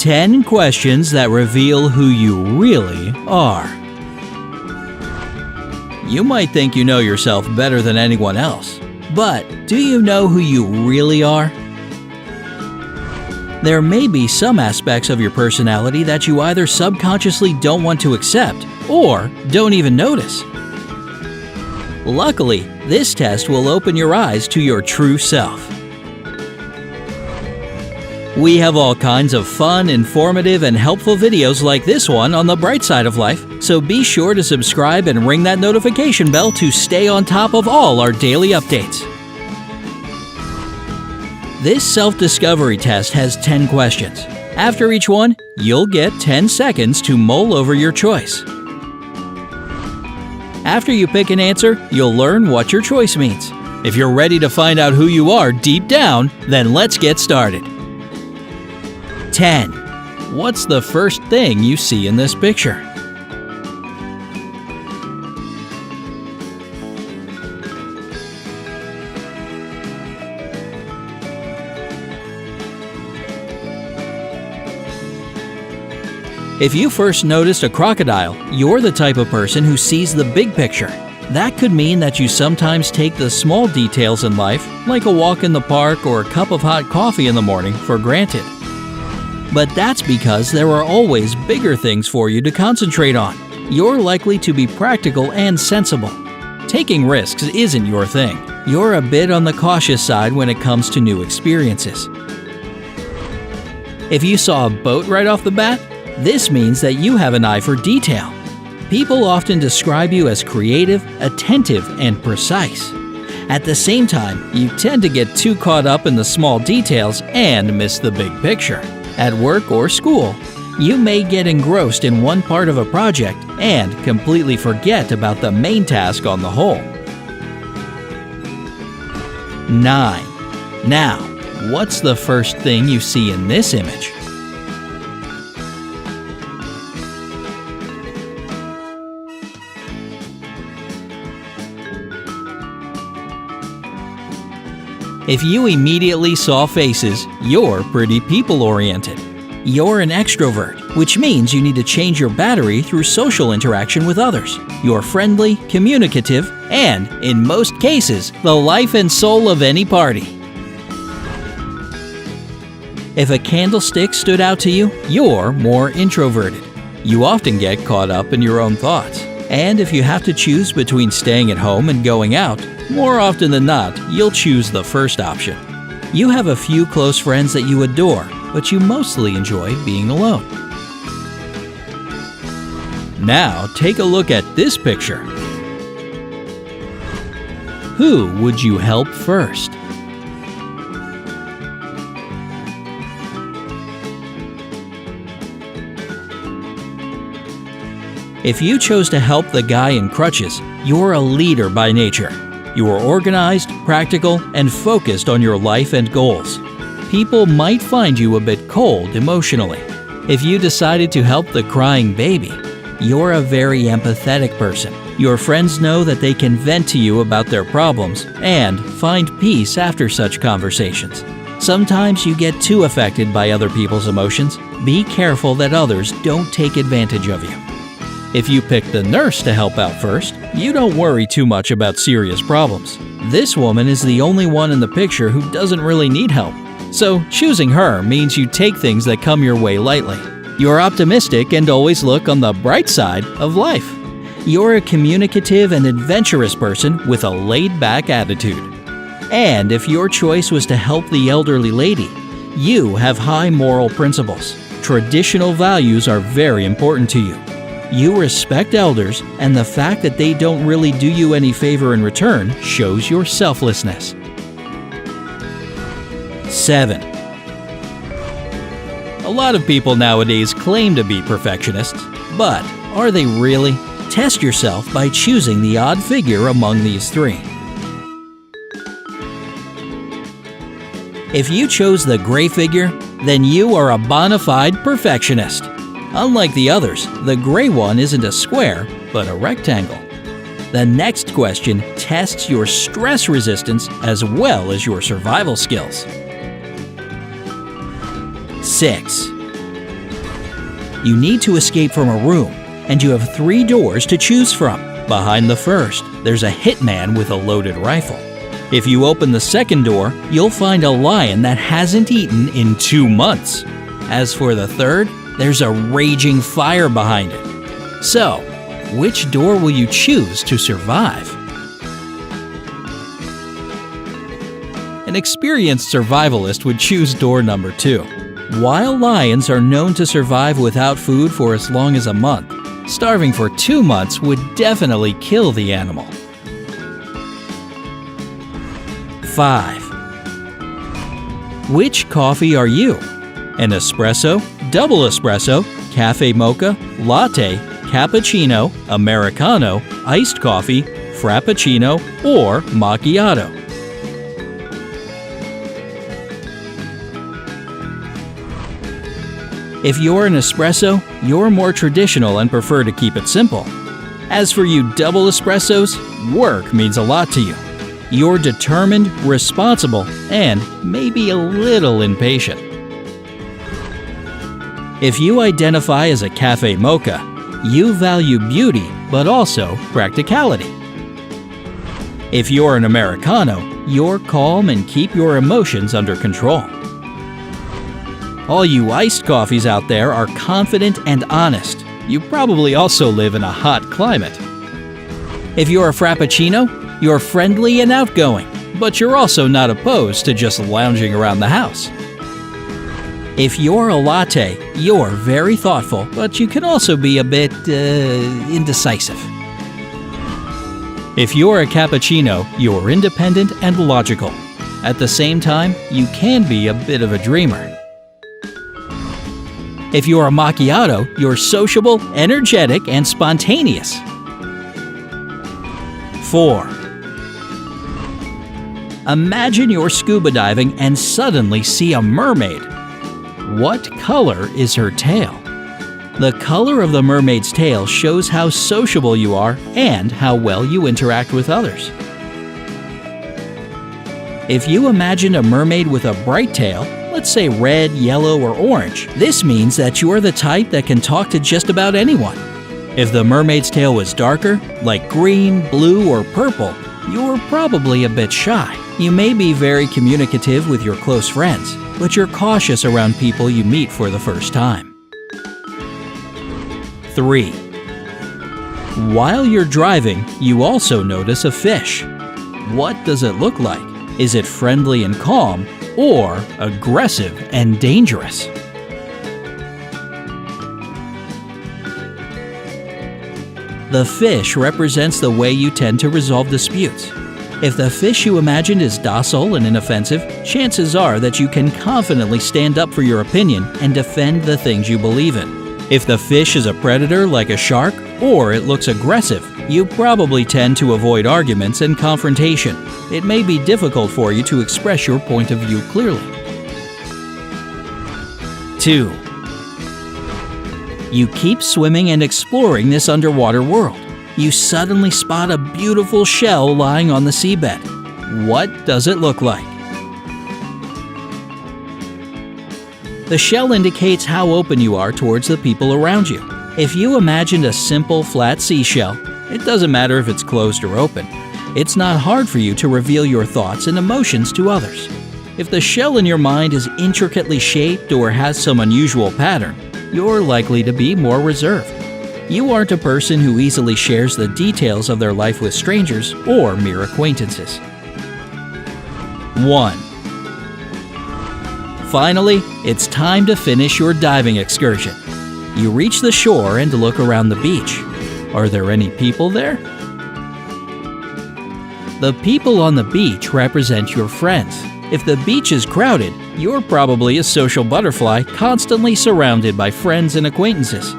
10 questions that reveal who you really are. You might think you know yourself better than anyone else, but do you know who you really are? There may be some aspects of your personality that you either subconsciously don't want to accept or don't even notice. Luckily, this test will open your eyes to your true self. We have all kinds of fun, informative, and helpful videos like this one on the bright side of life, so be sure to subscribe and ring that notification bell to stay on top of all our daily updates. This self-discovery test has 10 questions. After each one, you'll get 10 seconds to mull over your choice. After you pick an answer, you'll learn what your choice means. If you're ready to find out who you are deep down, then let's get started. 10. What's the first thing you see in this picture? If you first noticed a crocodile, you're the type of person who sees the big picture. That could mean that you sometimes take the small details in life, like a walk in the park or a cup of hot coffee in the morning, for granted. But that's because there are always bigger things for you to concentrate on. You're likely to be practical and sensible. Taking risks isn't your thing. You're a bit on the cautious side when it comes to new experiences. If you saw a boat right off the bat, this means that you have an eye for detail. People often describe you as creative, attentive, and precise. At the same time, you tend to get too caught up in the small details and miss the big picture. At work or school, you may get engrossed in one part of a project and completely forget about the main task on the whole. 9. Now, what's the first thing you see in this image? If you immediately saw faces, you're pretty people-oriented. You're an extrovert, which means you need to change your battery through social interaction with others. You're friendly, communicative, and, in most cases, the life and soul of any party. If a candlestick stood out to you, you're more introverted. You often get caught up in your own thoughts. And if you have to choose between staying at home and going out, more often than not, you'll choose the first option. You have a few close friends that you adore, but you mostly enjoy being alone. Now, take a look at this picture. Who would you help first? If you chose to help the guy in crutches, you're a leader by nature. You are organized, practical, and focused on your life and goals. People might find you a bit cold emotionally. If you decided to help the crying baby, you're a very empathetic person. Your friends know that they can vent to you about their problems and find peace after such conversations. Sometimes you get too affected by other people's emotions. Be careful that others don't take advantage of you. If you pick the nurse to help out first, you don't worry too much about serious problems. This woman is the only one in the picture who doesn't really need help. So choosing her means you take things that come your way lightly. You're optimistic and always look on the bright side of life. You're a communicative and adventurous person with a laid-back attitude. And if your choice was to help the elderly lady, you have high moral principles. Traditional values are very important to you. You respect elders, and the fact that they don't really do you any favor in return shows your selflessness. 7. A lot of people nowadays claim to be perfectionists, but are they really? Test yourself by choosing the odd figure among these three. If you chose the gray figure, then you are a bona fide perfectionist. Unlike the others, the gray one isn't a square, but a rectangle. The next question tests your stress resistance as well as your survival skills. 6. You need to escape from a room, and you have 3 doors to choose from. Behind the first, there's a hitman with a loaded rifle. If you open the second door, you'll find a lion that hasn't eaten in 2 months. As for the third, there's a raging fire behind it. So, which door will you choose to survive? An experienced survivalist would choose door number 2. While lions are known to survive without food for as long as a month, starving for 2 months would definitely kill the animal. 5. Which coffee are you? An espresso, double espresso, cafe mocha, latte, cappuccino, americano, iced coffee, frappuccino, or macchiato? If you're an espresso, you're more traditional and prefer to keep it simple. As for you double espressos, work means a lot to you. You're determined, responsible, and maybe a little impatient. If you identify as a cafe mocha, you value beauty but also practicality. If you're an americano, you're calm and keep your emotions under control. All you iced coffees out there are confident and honest. You probably also live in a hot climate. If you're a frappuccino, you're friendly and outgoing, but you're also not opposed to just lounging around the house. If you're a latte, you're very thoughtful, but you can also be a bit indecisive. If you're a cappuccino, you're independent and logical. At the same time, you can be a bit of a dreamer. If you're a macchiato, you're sociable, energetic, and spontaneous. 4. Imagine you're scuba diving and suddenly see a mermaid. What color is her tail? The color of the mermaid's tail shows how sociable you are and how well you interact with others. If you imagine a mermaid with a bright tail, let's say red, yellow, or orange, this means that you're the type that can talk to just about anyone. If the mermaid's tail was darker, like green, blue, or purple, you're probably a bit shy. You may be very communicative with your close friends, but you're cautious around people you meet for the first time. 3. While you're driving, you also notice a fish. What does it look like? Is it friendly and calm, or aggressive and dangerous? The fish represents the way you tend to resolve disputes. If the fish you imagined is docile and inoffensive, chances are that you can confidently stand up for your opinion and defend the things you believe in. If the fish is a predator like a shark, or it looks aggressive, you probably tend to avoid arguments and confrontation. It may be difficult for you to express your point of view clearly. 2. You keep swimming and exploring this underwater world. You suddenly spot a beautiful shell lying on the seabed. What does it look like? The shell indicates how open you are towards the people around you. If you imagined a simple, flat seashell, it doesn't matter if it's closed or open. It's not hard for you to reveal your thoughts and emotions to others. If the shell in your mind is intricately shaped or has some unusual pattern, you're likely to be more reserved. You aren't a person who easily shares the details of their life with strangers or mere acquaintances. 1. Finally, it's time to finish your diving excursion. You reach the shore and look around the beach. Are there any people there? The people on the beach represent your friends. If the beach is crowded, you're probably a social butterfly constantly surrounded by friends and acquaintances.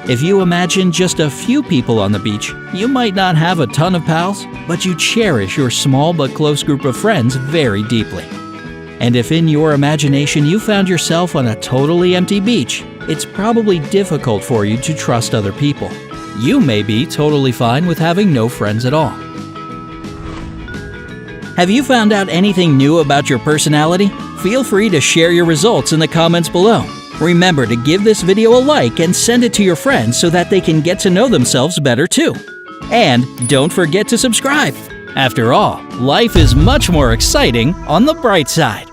If you imagine just a few people on the beach, you might not have a ton of pals, but you cherish your small but close group of friends very deeply. And if in your imagination you found yourself on a totally empty beach, it's probably difficult for you to trust other people. You may be totally fine with having no friends at all. Have you found out anything new about your personality? Feel free to share your results in the comments below. Remember to give this video a like and send it to your friends so that they can get to know themselves better too. And don't forget to subscribe. After all, life is much more exciting on the bright side.